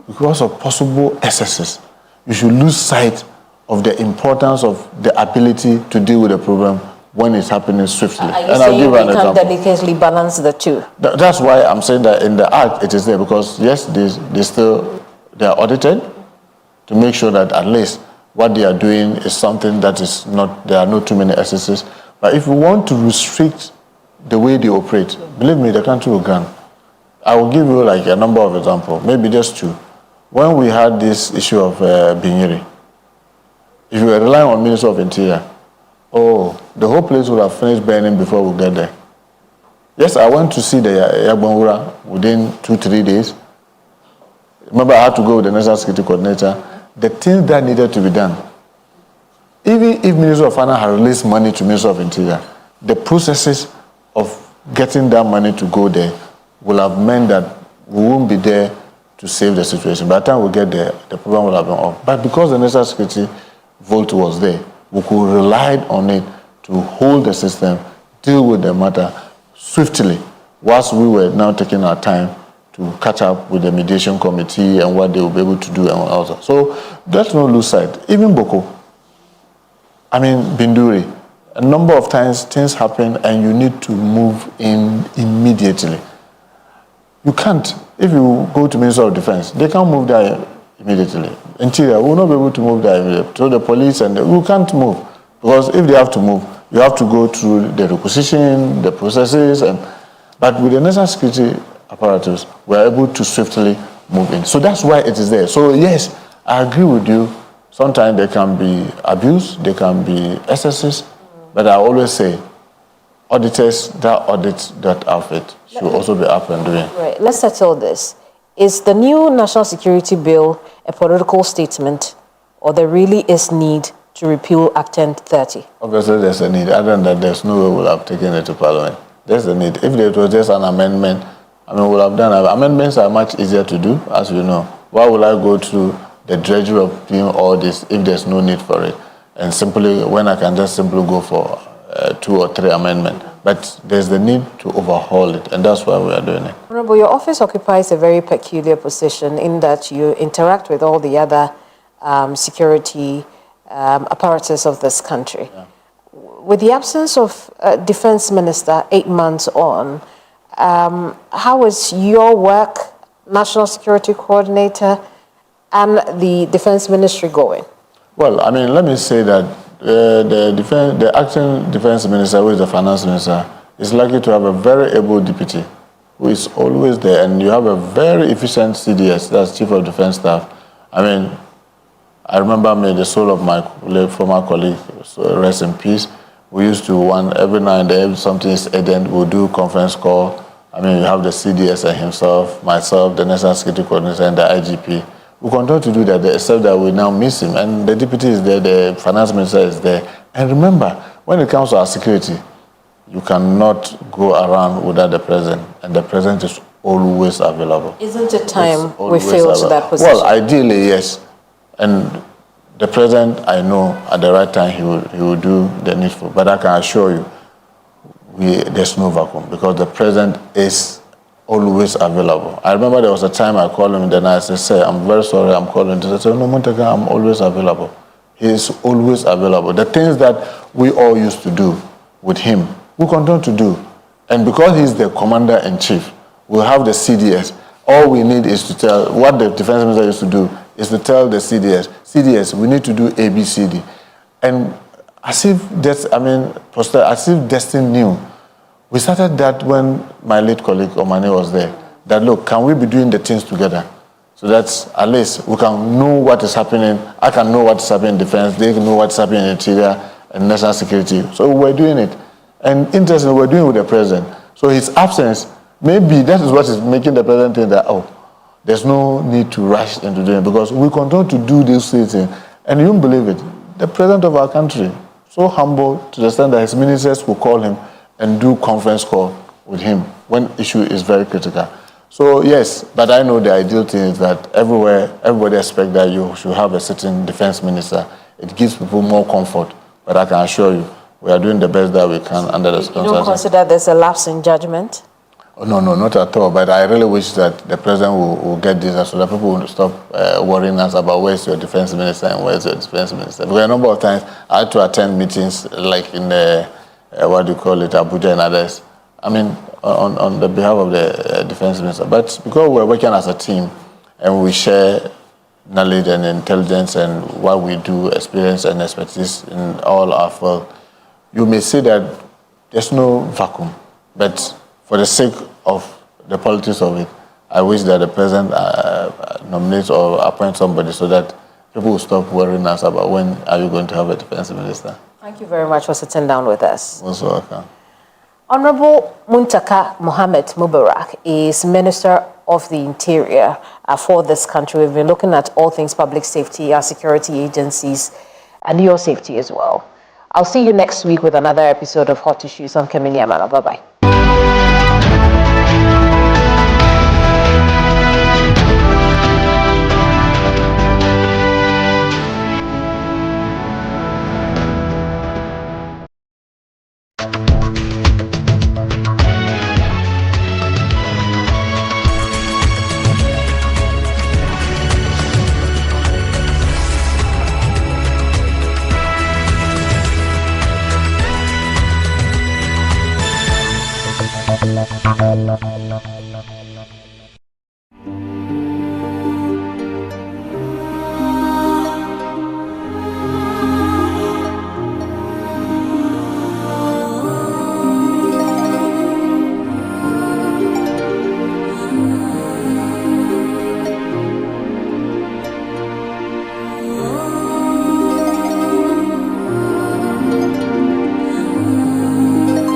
because of possible excesses, you should lose sight of the importance of the ability to deal with the problem when it's happening swiftly? And I'll give you an example. Delicately balance the two. That's why I'm saying that in the act it is there, because yes, they are audited to make sure that at least what they are doing is something that is not, there are not too many excesses. But if we want to restrict the way they operate, believe me, the country will grant. I will give you like a number of examples, maybe just two. When we had this issue of Binyere, if you were relying on Minister of Interior, the whole place would have finished burning before we get there. Yes, I went to see the Yagbonwura within 2-3 days. Remember, I had to go with the National Security Coordinator. The things that needed to be done, even if Minister of Finance had released money to Minister of Interior, the processes of getting that money to go there will have meant that we won't be there to save the situation. By the time we get there, the problem will have been off. But because the National Security vote was there, we could rely on it to hold the system, deal with the matter swiftly, whilst we were now taking our time to catch up with the mediation committee and what they will be able to do and all that. So let's not lose sight. Even Boko, Binduri, a number of times things happen and you need to move in immediately. You can't. If you go to Minister of Defense, they can't move there immediately. Interior will not be able to move there immediately. So the police you can't move. Because if they have to move, you have to go through the requisition, the processes, but with the national security apparatus, we are able to swiftly move in. So that's why it is there. So yes, I agree with you. Sometimes there can be abuse, there can be excesses, but I always say, auditors that audit that outfit should also be up and doing. Right. Let's settle this. Is the new national security bill a political statement, or there really is need to repeal Act 1030? Obviously, there's a need. Other than that, there's no way we'll have taken it to Parliament. There's a need. If it was just an amendment, we'll have done it. Amendments are much easier to do, as you know. Why would I go through the drudgery of doing all this if there's no need for it? And simply, when I can just simply go for 2 or 3 amendments. but there's the need to overhaul it, and that's why we are doing it. Honorable, your office occupies a very peculiar position in that you interact with all the other security apparatus of this country. Yeah. With the absence of Defense Minister 8 months on, how is your work, National Security Coordinator, and the Defense Ministry going? Well, I mean, let me say that the acting Defense Minister, who is the Finance Minister, is likely to have a very able deputy who is always there, and you have a very efficient CDS, that's Chief of Defense Staff. I mean, I remember the soul of my former colleague, so rest in peace. We used to, every now and then, if something is urgent, we'll do conference call. I mean, you have the CDS and himself, myself, the National Security Coordinator, and the IGP. We continue to do that, except that we now miss him. And the deputy is there, the Finance Minister is there. And remember, when it comes to our security, you cannot go around without the President. And the President is always available. Isn't it time we feel to that position? Well, ideally, yes. And the President, I know, at the right time, he will do the needful. But I can assure you, there's no vacuum, because the President is always available. I remember there was a time I called him, then I said, "Sir, I'm very sorry, I'm calling." He said, "No, Montega, I'm always available." He is always available. The things that we all used to do with him, we continue to do. And because he's the Commander-in-Chief, we'll have the CDS. All we need is to tell, what the Defense Minister used to do, is to tell the CDS, we need to do ABCD. And as if Destin knew. We started that when my late colleague Omane was there. That, look, can we be doing the things together? So that at least we can know what is happening. I can know what is happening in defense. They can know what's happening in interior and national security. So we're doing it. And interestingly, we're doing it with the President. So his absence, maybe that is what is making the President think that, there's no need to rush into doing it, because we continue to do this thing. And you won't believe it. The President of our country, so humble to the extent that his ministers will call him and do conference call with him when issue is very critical. So yes, but I know the ideal thing is that everywhere, everybody expects that you should have a sitting defense minister. It gives people more comfort. But I can assure you, we are doing the best that we can under the circumstances. You don't consider there's a lapse in judgment? Oh, no, not at all. But I really wish that the President will get this so that people will stop worrying us about where's your defense minister and where's your defense minister. Because a number of times I had to attend meetings like in the Abuja and others. I mean, on the behalf of the defense minister. But because we're working as a team and we share knowledge and intelligence and what we do, experience and expertise in all our field, you may say that there's no vacuum. But for the sake of the politics of it, I wish that the President nominates or appoints somebody so that people will stop worrying us about when are you going to have a defense minister. Thank you very much for sitting down with us. Most welcome. Honorable Muntaka Mohammed Mubarak is Minister of the Interior for this country. We've been looking at all things public safety, our security agencies, and your safety as well. I'll see you next week with another episode of Hot Issues on Kemini Amana. Bye-bye.